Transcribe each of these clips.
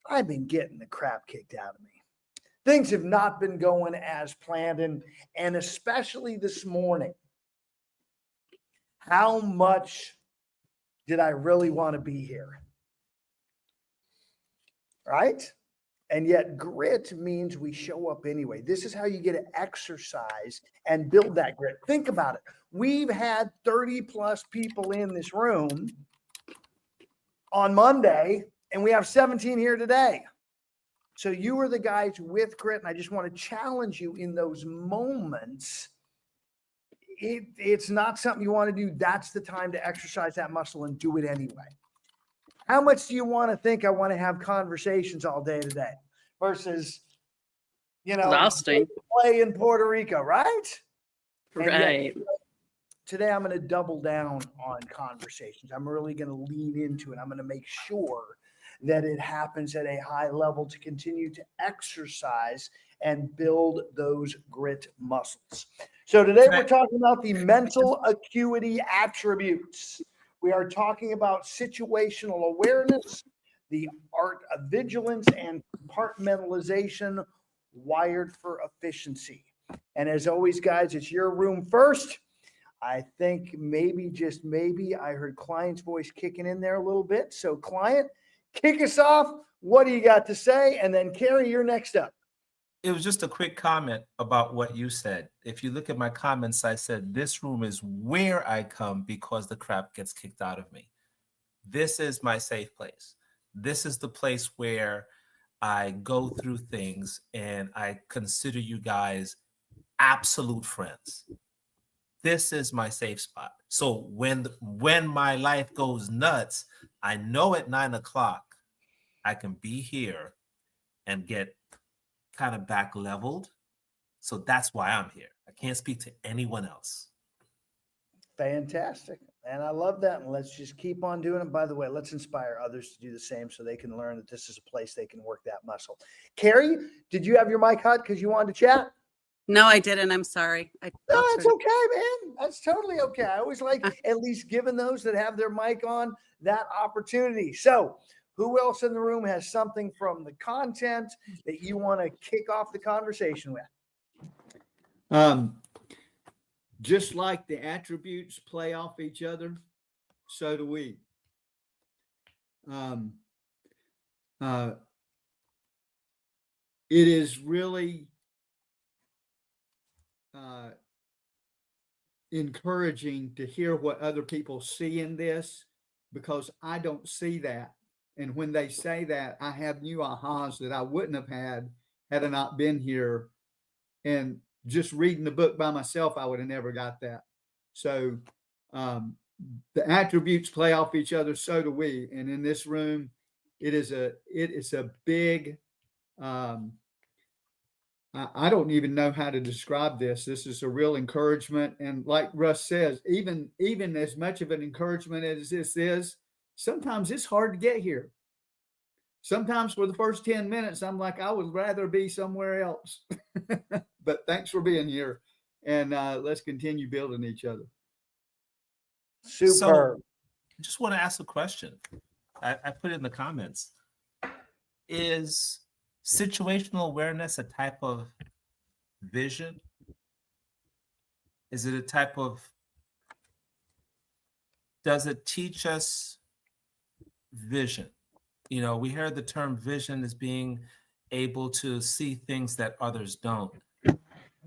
I've been getting the crap kicked out of me. Things have not been going as planned, and especially this morning. How much did I really want to be here? Right? And yet, grit means we show up anyway. This is how you get to exercise and build that grit. Think about it. We've had 30 plus people in this room on Monday, and we have 17 here today. So you are the guys with grit, and I just want to challenge you in those moments. It's not something you want to do. That's the time to exercise that muscle and do it anyway. How much do you want to think I want to have conversations all day today versus, exhausting play in Puerto Rico, right? Right. Today, I'm going to double down on conversations. I'm really going to lean into it. I'm going to make sure that it happens at a high level to continue to exercise and build those grit muscles. So today we're talking about the mental acuity attributes. We are talking about situational awareness, the art of vigilance, and compartmentalization wired for efficiency. And as always, guys, it's your room first. I think maybe, just maybe, I heard Client's voice kicking in there a little bit. So, Client, kick us off. What do you got to say? And then, Carrie, you're next up. It was just a quick comment about what you said. If you look at my comments, I said, this room is where I come because the crap gets kicked out of me. This is my safe place. This is the place where I go through things and I consider you guys absolute friends. This is my safe spot. So when my life goes nuts, I know at 9 o'clock, I can be here and get kind of back leveled. So that's why I'm here. I can't speak to anyone else. Fantastic. And I love that. And let's just keep on doing it. By the way, let's inspire others to do the same so they can learn that this is a place they can work that muscle. Carrie, did you have your mic hot because you wanted to chat? No, I didn't. I'm sorry. No, it's okay, man. That's totally okay. I always like at least giving those that have their mic on that opportunity. So who else in the room has something from the content that you want to kick off the conversation with? Just like the attributes play off each other, so do we. It is really encouraging to hear what other people see in this, because I don't see that. And when they say that, I have new ahas that I wouldn't have had I not been here. And just reading the book by myself, I would have never got that. So the attributes play off each other, so do we. And in this room, it is a big, I don't even know how to describe this. This is a real encouragement. And like Russ says, even as much of an encouragement as this is, sometimes it's hard to get here. Sometimes for the first 10 minutes, I'm like, I would rather be somewhere else. But thanks for being here. And let's continue building each other. Super. So, I just want to ask a question. I put it in the comments. Is situational awareness a type of vision? Is it a type of, does it teach us vision? You know, we heard the term vision as being able to see things that others don't.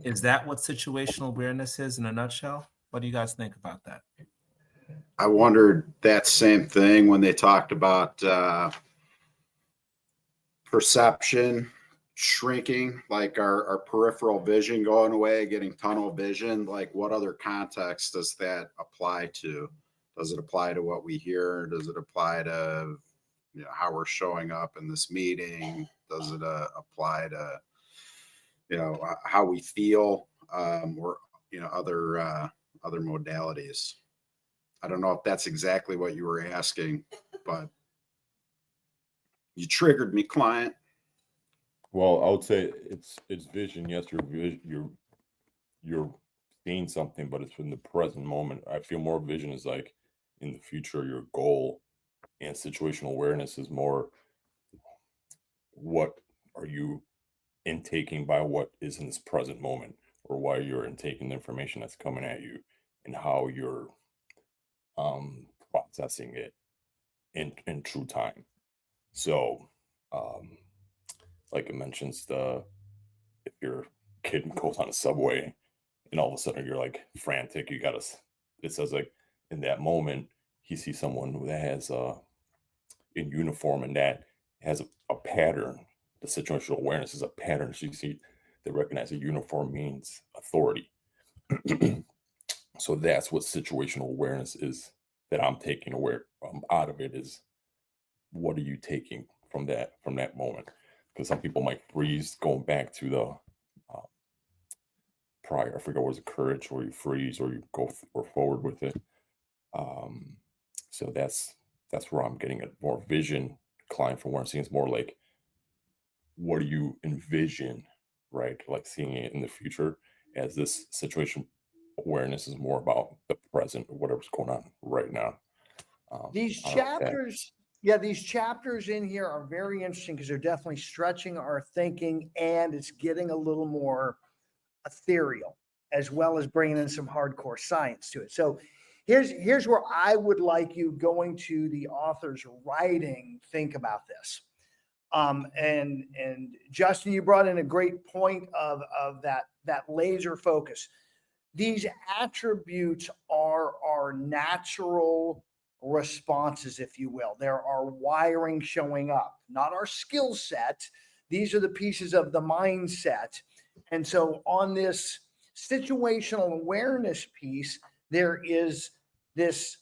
Is that what situational awareness is in a nutshell? What do you guys think about that? I wondered that same thing when they talked about perception shrinking, like our peripheral vision going away, getting tunnel vision. Like, what other context does that apply to? Does it apply to what we hear? Does it apply to how we're showing up in this meeting? Does it apply to how we feel, or other modalities? I don't know if that's exactly what you were asking, but you triggered me, client. Well, I would say it's vision. Yes, you're seeing something, but it's in the present moment. I feel more vision is like in the future, your goal, and situational awareness is more what are you intaking by what is in this present moment, or why you're intaking the information that's coming at you, and how you're processing it in true time. So like it mentions, if your kid goes on a subway and all of a sudden you're like frantic, it says like in that moment he sees someone that has in uniform, and that has a pattern. The situational awareness is a pattern. So you see, they recognize a uniform means authority. So that's what situational awareness is, that I'm taking out of it, is what are you taking from that moment? Because some people might freeze, going back to the prior, I forget, was it courage, or you freeze, or you go or forward with it. So that's where I'm getting a more vision client from, where I'm seeing it's more like, what do you envision, right? Like seeing it in the future, as this situation awareness is more about the present, or whatever's going on right now. These I don't know if that- chapters, yeah, these chapters in here are very interesting because they're definitely stretching our thinking, and it's getting a little more ethereal, as well as bringing in some hardcore science to it. So here's where I would like you, going to the author's writing, think about this. And Justin, you brought in a great point of that laser focus. These attributes are our natural responses, if you will. There are wiring showing up, not our skill set. These are the pieces of the mindset. And so on this situational awareness piece, there is this,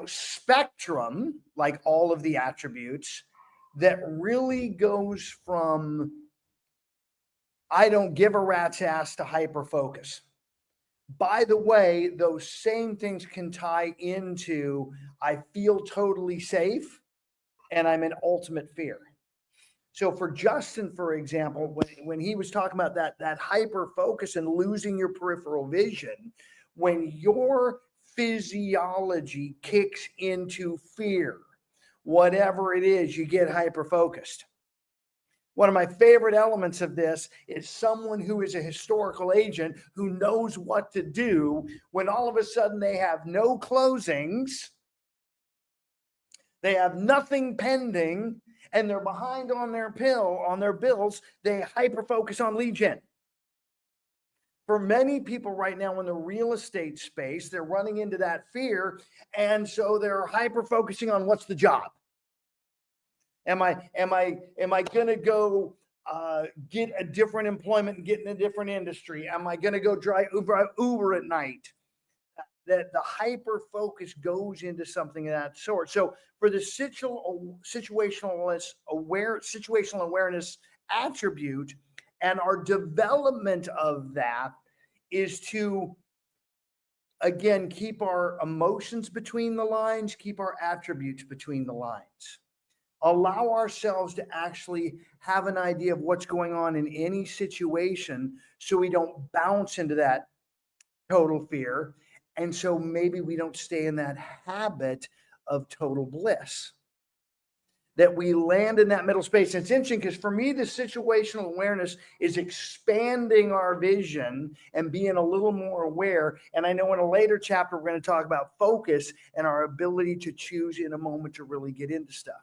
spectrum, like all of the attributes, that really goes from I don't give a rat's ass to hyper focus. By the way, those same things can tie into I feel totally safe and I'm in ultimate fear. So for Justin, for example, when he was talking about that hyper focus and losing your peripheral vision, when your physiology kicks into fear, whatever it is, you get hyper focused. One of my favorite elements of this is someone who is a historical agent who knows what to do when all of a sudden they have no closings, they have nothing pending, and they're behind on their bills. They hyper focus on lead gen. For many people right now in the real estate space, they're running into that fear, and so they're hyper focusing on what's the job. Am I going to go get a different employment and get in a different industry? Am I going to go drive Uber at night? That the hyper focus goes into something of that sort. So for the situational awareness attribute, and our development of that is to, again, keep our emotions between the lines, keep our attributes between the lines. Allow ourselves to actually have an idea of what's going on in any situation, so we don't bounce into that total fear. And so maybe we don't stay in that habit of total bliss, that we land in that middle space. And it's interesting because for me, the situational awareness is expanding our vision and being a little more aware. And I know in a later chapter, we're going to talk about focus and our ability to choose in a moment to really get into stuff.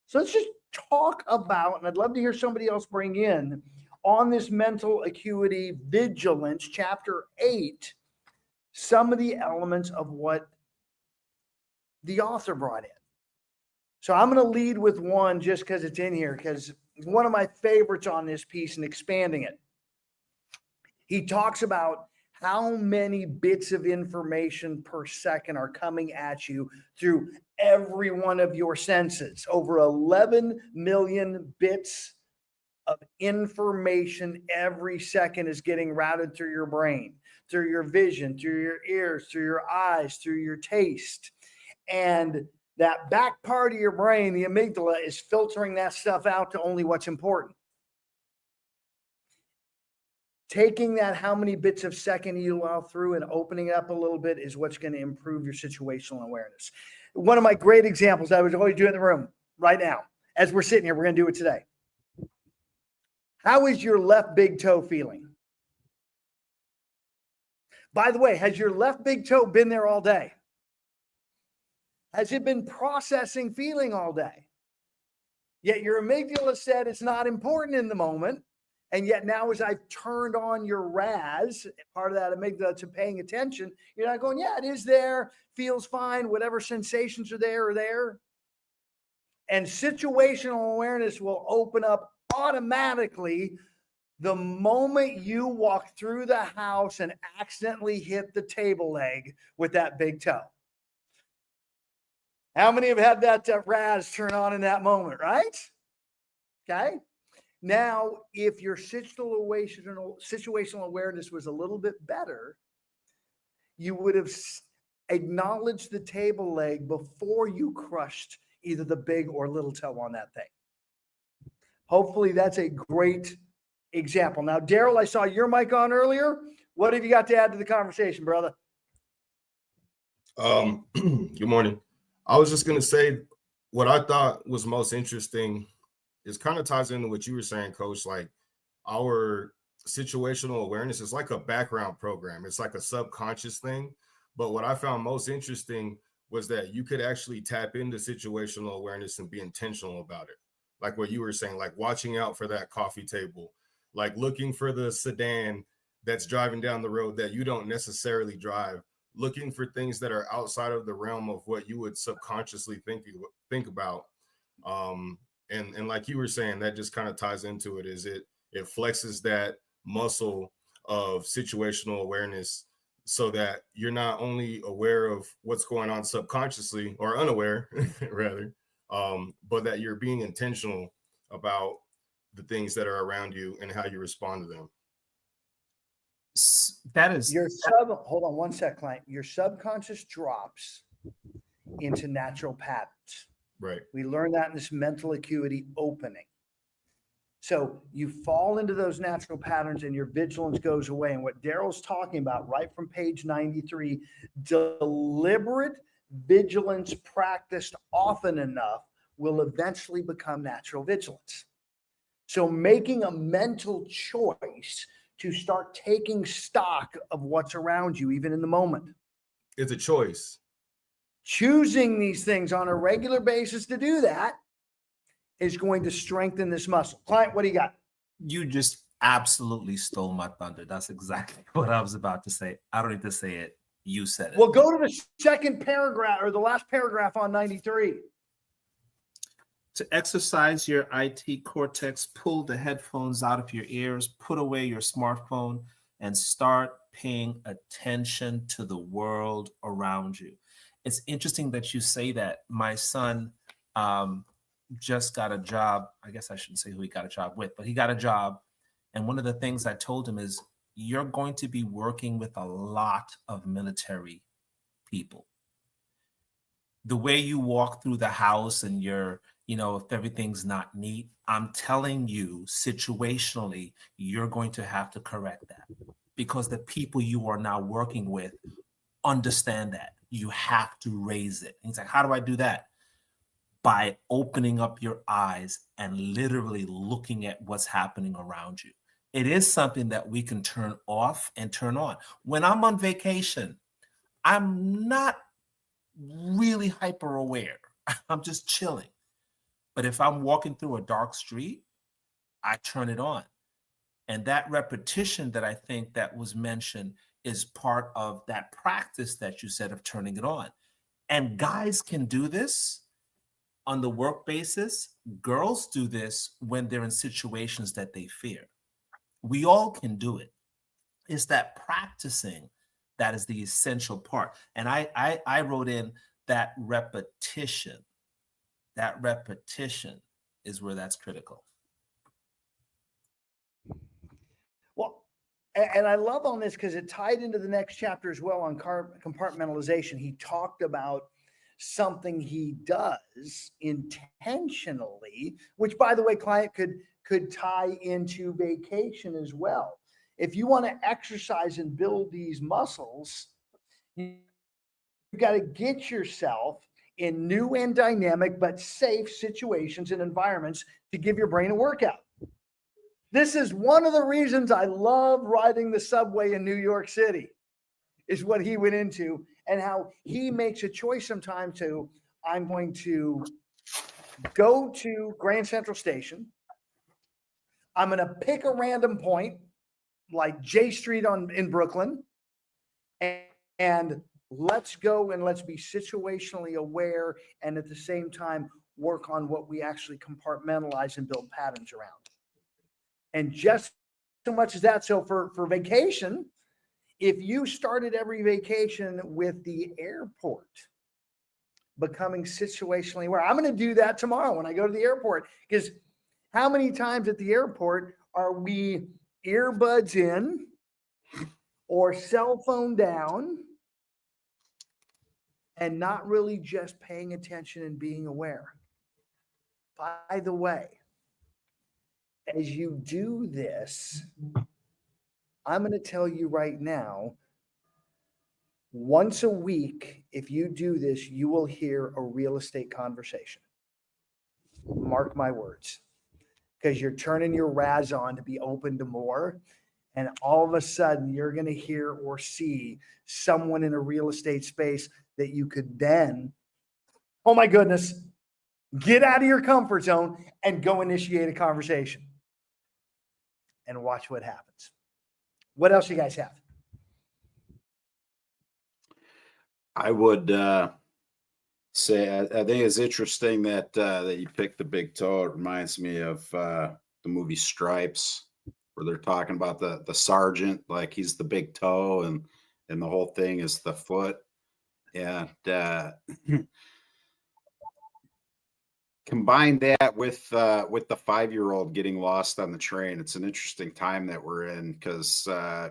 So let's just talk about, and I'd love to hear somebody else bring in on this mental acuity vigilance, chapter 8, some of the elements of what the author brought in. So I'm going to lead with one just because it's in here, because it's one of my favorites on this piece and expanding it. He talks about how many bits of information per second are coming at you through every one of your senses. Over 11 million bits of information every second is getting routed through your brain, through your vision, through your ears, through your eyes, through your taste. And that back part of your brain, the amygdala, is filtering that stuff out to only what's important. Taking that, how many bits of second you allow through, and opening it up a little bit is what's going to improve your situational awareness. One of my great examples I was always doing in the room right now, as we're sitting here, we're going to do it today. How is your left big toe feeling? By the way, has your left big toe been there all day? Has it been processing feeling all day? Yet your amygdala said it's not important in the moment. And yet now as I've turned on your RAS, part of that amygdala to paying attention, you're not going, yeah, it is there, feels fine, whatever sensations are there. And situational awareness will open up automatically the moment you walk through the house and accidentally hit the table leg with that big toe. How many have had that RAS turn on in that moment, right? Okay. Now, if your situational awareness was a little bit better, you would have acknowledged the table leg before you crushed either the big or little toe on that thing. Hopefully that's a great example. Now, Daryl, I saw your mic on earlier. What have you got to add to the conversation, brother? Good morning. I was just going to say what I thought was most interesting is kind of ties into what you were saying, Coach. Like our situational awareness is like a background program. It's like a subconscious thing. But what I found most interesting was that you could actually tap into situational awareness and be intentional about it. Like what you were saying, like watching out for that coffee table, like looking for the sedan that's driving down the road that you don't necessarily drive, looking for things that are outside of the realm of what you would subconsciously think about. And like you were saying, that just kind of ties into it, is it flexes that muscle of situational awareness so that you're not only aware of what's going on subconsciously or unaware rather, but that you're being intentional about the things that are around you and how you respond to them. That is hold on one sec, client. Your subconscious drops into natural patterns. Right. We learned that in this mental acuity opening. So you fall into those natural patterns and your vigilance goes away. And what Daryl's talking about right from page 93, deliberate vigilance practiced often enough will eventually become natural vigilance. So making a mental choice to start taking stock of what's around you, even in the moment. It's a choice. Choosing these things on a regular basis to do that is going to strengthen this muscle. Client, what do you got? You just absolutely stole my thunder. That's exactly what I was about to say. I don't need to say it. You said it. Well, go to the second paragraph or the last paragraph on 93. To exercise your IT cortex, pull the headphones out of your ears, put away your smartphone, and start paying attention to the world around you. It's interesting that you say that. My son just got a job. I guess I shouldn't say who he got a job with, but he got a job. And one of the things I told him is, you're going to be working with a lot of military people. The way you walk through the house and you're, if everything's not neat, I'm telling you, situationally, you're going to have to correct that because the people you are now working with understand that. You have to raise it. And he's like, how do I do that? By opening up your eyes and literally looking at what's happening around you. It is something that we can turn off and turn on. When I'm on vacation, I'm not really hyper aware. I'm just chilling. But if I'm walking through a dark street, I turn it on. And that repetition that I think that was mentioned is part of that practice that you said of turning it on. And guys can do this on the work basis. Girls do this when they're in situations that they fear. We all can do it. It's that practicing that is the essential part. And I wrote in that repetition. That repetition is where that's critical. Well, and I love on this because it tied into the next chapter as well on compartmentalization. He talked about something he does intentionally, which, by the way, client could tie into vacation as well. If you want to exercise and build these muscles, you've got to get yourself in new and dynamic but safe situations and environments to give your brain a workout. This is one of the reasons I love riding the subway in New York City, is what he went into, and how he makes a choice sometimes to, I'm going to go to Grand Central Station. I'm going to pick a random point like J Street in Brooklyn, and let's go and let's be situationally aware, and at the same time work on what we actually compartmentalize and build patterns around. And just so much as that, so for vacation, if you started every vacation with the airport becoming situationally aware, I'm going to do that tomorrow when I go to the airport, because how many times at the airport are we earbuds in or cell phone down and not really just paying attention and being aware? By the way, as you do this, I'm going to tell you right now, once a week, if you do this, you will hear a real estate conversation. Mark my words, because you're turning your RAS on to be open to more. And all of a sudden, you're going to hear or see someone in a real estate space that you could then, oh my goodness, get out of your comfort zone and go initiate a conversation and watch what happens. What else you guys have? I would say I think it's interesting that that you picked the big toe. It reminds me of the movie Stripes, where they're talking about the sergeant, like he's the big toe, and the whole thing is the foot. And combine that with the 5-year-old getting lost on the train. It's an interesting time that we're in, because I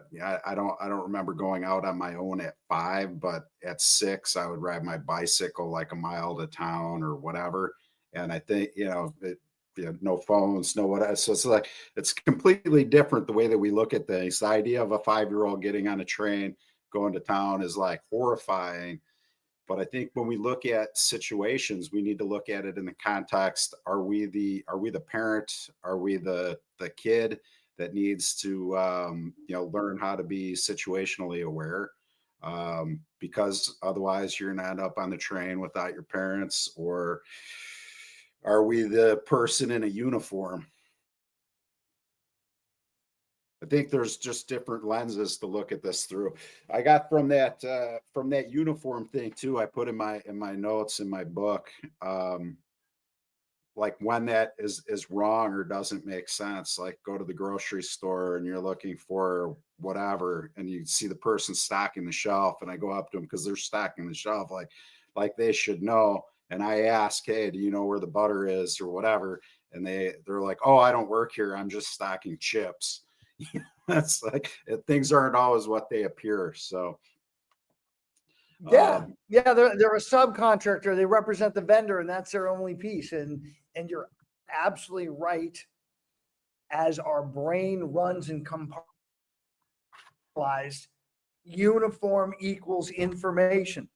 don't remember going out on my own at 5, but at 6 I would ride my bicycle like a mile to town or whatever. And I think no phones, no whatever. So it's like it's completely different the way that we look at things. The idea of a 5-year-old getting on a train going to town is like horrifying. But I think when we look at situations, we need to look at it in the context. Are we the parent? Are we the kid that needs to learn how to be situationally aware? Because otherwise you're not up on the train without your parents. Or are we the person in a uniform? I think there's just different lenses to look at this through. I got from that uniform thing too. I put in my notes in my book, like when that is wrong or doesn't make sense. Like go to the grocery store and you're looking for whatever, and you see the person stocking the shelf, and I go up to them because they're stocking the shelf, like they should know. And I ask, hey, do you know where the butter is or whatever? And they're like, oh, I don't work here. I'm just stocking chips. That's like, things aren't always what they appear. So they're a subcontractor. They represent the vendor, and that's their only piece. And you're absolutely right. As our brain runs and compartmentalized, uniform equals information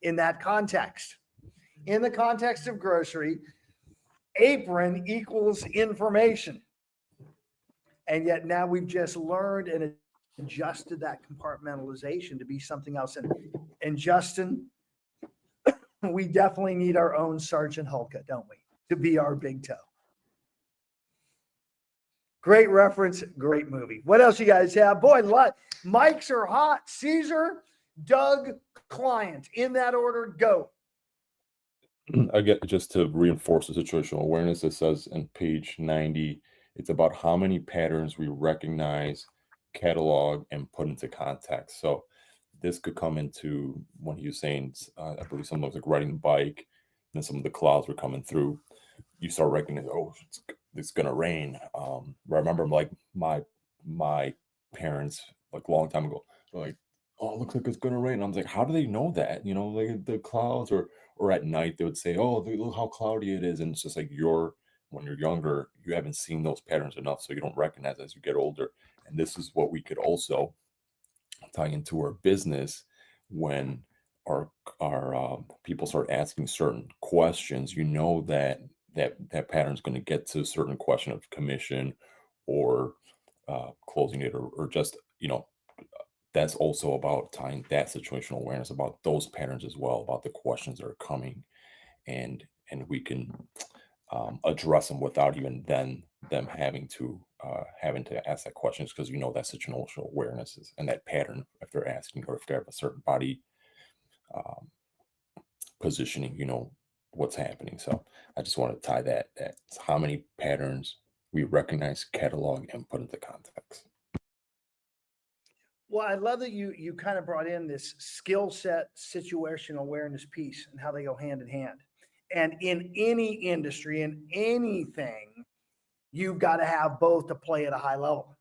in that context. In the context of grocery, apron equals information. And yet now we've just learned and adjusted that compartmentalization to be something else. And Justin, we definitely need our own Sergeant Hulka, don't we? To be our big toe. Great reference, great movie. What else you guys have? Boy, mics are hot. Caesar, Doug, Client. In that order, go. I get, just to reinforce the situational awareness, it says in page 90, it's about how many patterns we recognize, catalog, and put into context. So this could come into when he was saying, I believe something was like riding the bike, and some of the clouds were coming through. You start recognizing, oh, it's gonna rain. I remember like my parents, like a long time ago, were like, oh, it looks like it's gonna rain. And I was like, how do they know that? You know, like the clouds, or at night they would say, oh, look how cloudy it is. And it's just like when you're younger, you haven't seen those patterns enough, so you don't recognize as you get older. And this is what we could also tie into our business. When our people start asking certain questions, you know that pattern is going to get to a certain question of commission or closing it, or just, that's also about tying that situational awareness about those patterns as well, about the questions that are coming, and we can address them without even then them having to ask that questions, because that situational awareness is, and that pattern, if they're asking, or if they have a certain body positioning, what's happening. So I just want to tie that's how many patterns we recognize, catalog, and put into context. Well, I love that you kind of brought in this skill set, situational awareness piece, and how they go hand in hand. And in any industry, in anything, you've got to have both to play at a high level.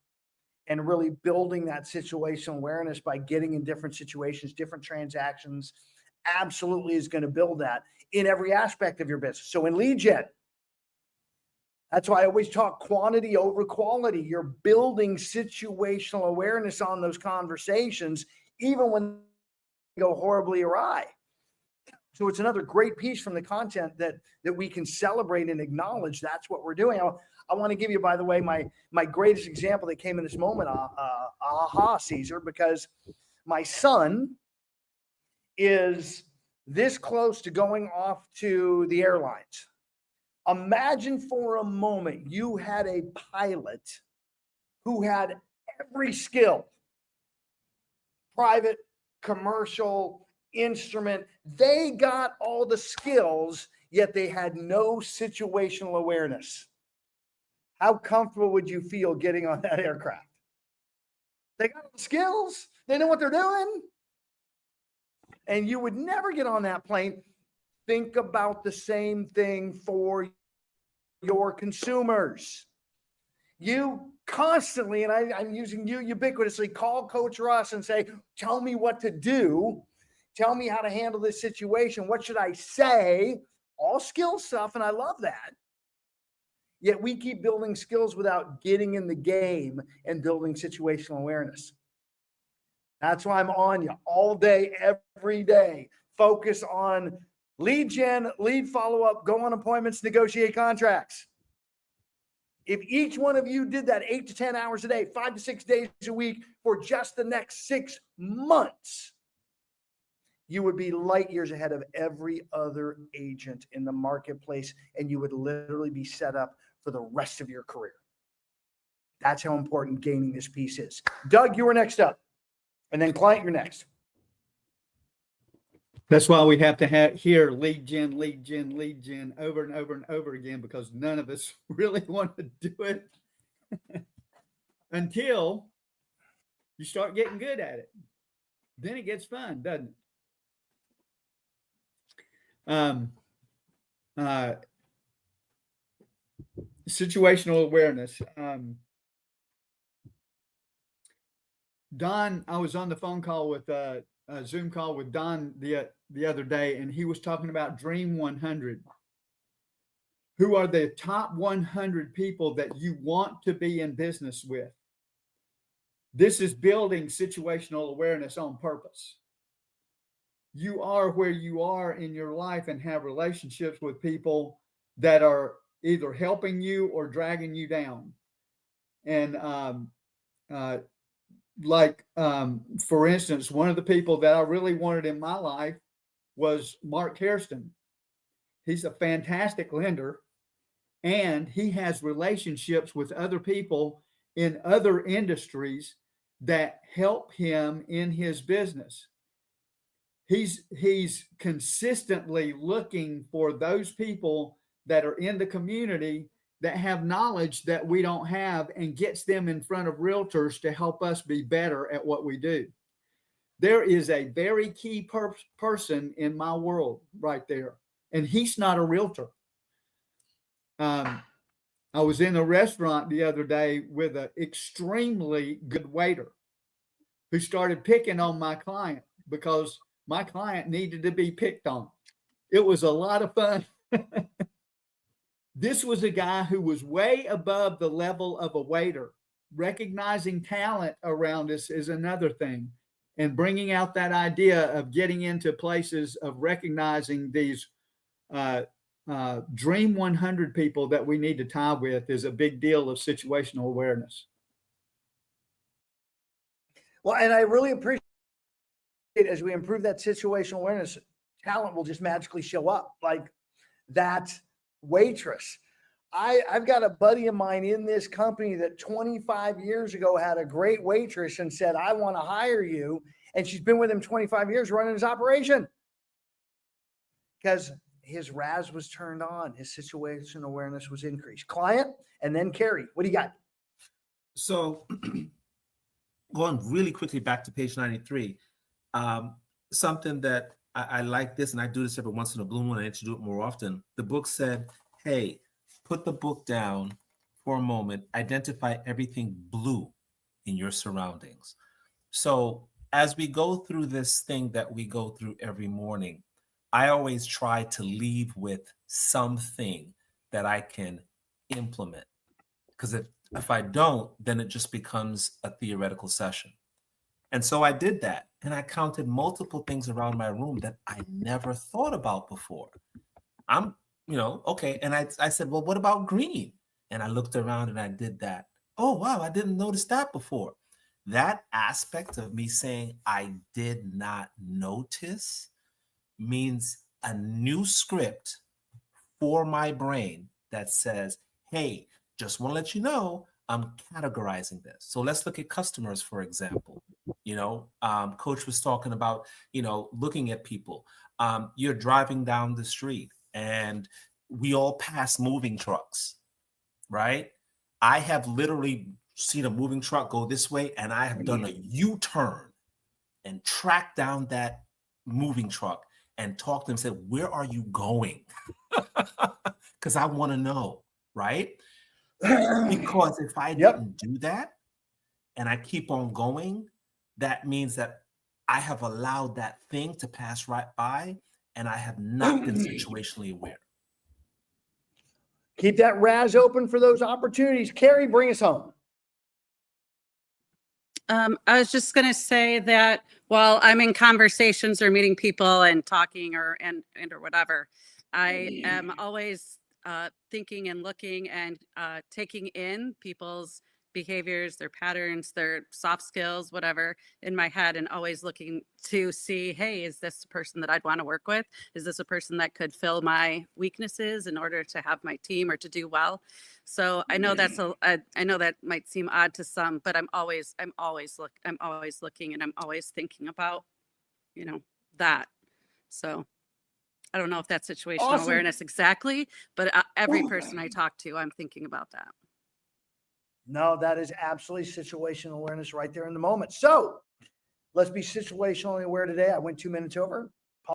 And really building that situational awareness by getting in different situations, different transactions, absolutely is going to build that in every aspect of your business. So in lead gen, that's why I always talk quantity over quality. You're building situational awareness on those conversations, even when they go horribly awry. So it's another great piece from the content that we can celebrate and acknowledge. That's what we're doing. I want to give you, by the way, my greatest example that came in this moment, Caesar, because my son is this close to going off to the airlines. Imagine for a moment you had a pilot who had every skill, private, commercial, instrument. They got all the skills, yet they had no situational awareness. How comfortable would you feel getting on that aircraft? They got the skills. They know what they're doing. And you would never get on that plane. Think about the same thing for your consumers. You constantly, and I'm using you ubiquitously, call Coach Russ and say, tell me what to do. Tell me how to handle this situation. What should I say? All skill stuff, and I love that. Yet we keep building skills without getting in the game and building situational awareness. That's why I'm on you all day, every day. Focus on lead gen, lead follow-up, go on appointments, negotiate contracts. If each one of you did that 8 to 10 hours a day, 5 to 6 days a week for just the next 6 months, you would be light years ahead of every other agent in the marketplace, and you would literally be set up for the rest of your career. That's how important gaining this piece is. Doug, you were next up. And then client, you're next. That's why we have to hear lead gen over and over and over again, because none of us really want to do it until you start getting good at it. Then it gets fun, doesn't it? Situational awareness. Don, I was on the phone call with a Zoom call with Don the other day, and he was talking about Dream 100. Who are the top 100 people that you want to be in business with? This is building situational awareness on purpose. You are where you are in your life and have relationships with people that are either helping you or dragging you down. And for instance, one of the people that I really wanted in my life was Mark Hairston. He's a fantastic lender, and he has relationships with other people in other industries that help him in his business. He's consistently looking for those people that are in the community that have knowledge that we don't have, and gets them in front of realtors to help us be better at what we do. There is a very key person in my world right there, and he's not a realtor. I was in a restaurant the other day with an extremely good waiter who started picking on my client because my client needed to be picked on. It was a lot of fun. This was a guy who was way above the level of a waiter. Recognizing talent around us is another thing. And bringing out that idea of getting into places of recognizing these dream 100 people that we need to tie with is a big deal of situational awareness. Well, and I really appreciate it as we improve that situational awareness, talent will just magically show up. Like that waitress. I've got a buddy of mine in this company that 25 years ago had a great waitress and said, I want to hire you. And she's been with him 25 years running his operation because his RAS was turned on. His situational awareness was increased. Client, and then Carrie, what do you got? So going really quickly back to page 93, something that I like this, and I do this every once in a blue moon, I need to do it more often. The book said, hey, put the book down for a moment, identify everything blue in your surroundings. So as we go through this thing that we go through every morning, I always try to leave with something that I can implement. Because if I don't, then it just becomes a theoretical session. And so I did that. And I counted multiple things around my room that I never thought about before. Okay. And I said, well, what about green? And I looked around and I did that. Oh, wow. I didn't notice that before. That aspect of me saying I did not notice means a new script for my brain that says, hey, just want to let you know, I'm categorizing this. So let's look at customers, for example. Coach was talking about, looking at people. You're driving down the street and we all pass moving trucks, right? I have literally seen a moving truck go this way and I have done a U-turn and tracked down that moving truck and talked to them and said, where are you going? Because I want to know, right? Because if I didn't do that and I keep on going, that means that I have allowed that thing to pass right by and I have not been situationally aware. Keep that RAS open for those opportunities. Carrie, bring us home. I was just going to say that while I'm in conversations or meeting people and talking or whatever, I am always thinking and looking and taking in people's behaviors, their patterns, their soft skills, whatever, in my head, and always looking to see, hey, is this a person that I'd want to work with? Is this a person that could fill my weaknesses in order to have my team or to do well? So I know I know that might seem odd to some, but I'm always looking and I'm always thinking about, that. So I don't know if that's situational awareness exactly, but every person I talk to, I'm thinking about that. No, that is absolutely situational awareness right there in the moment. So let's be situationally aware today. I went 2 minutes over.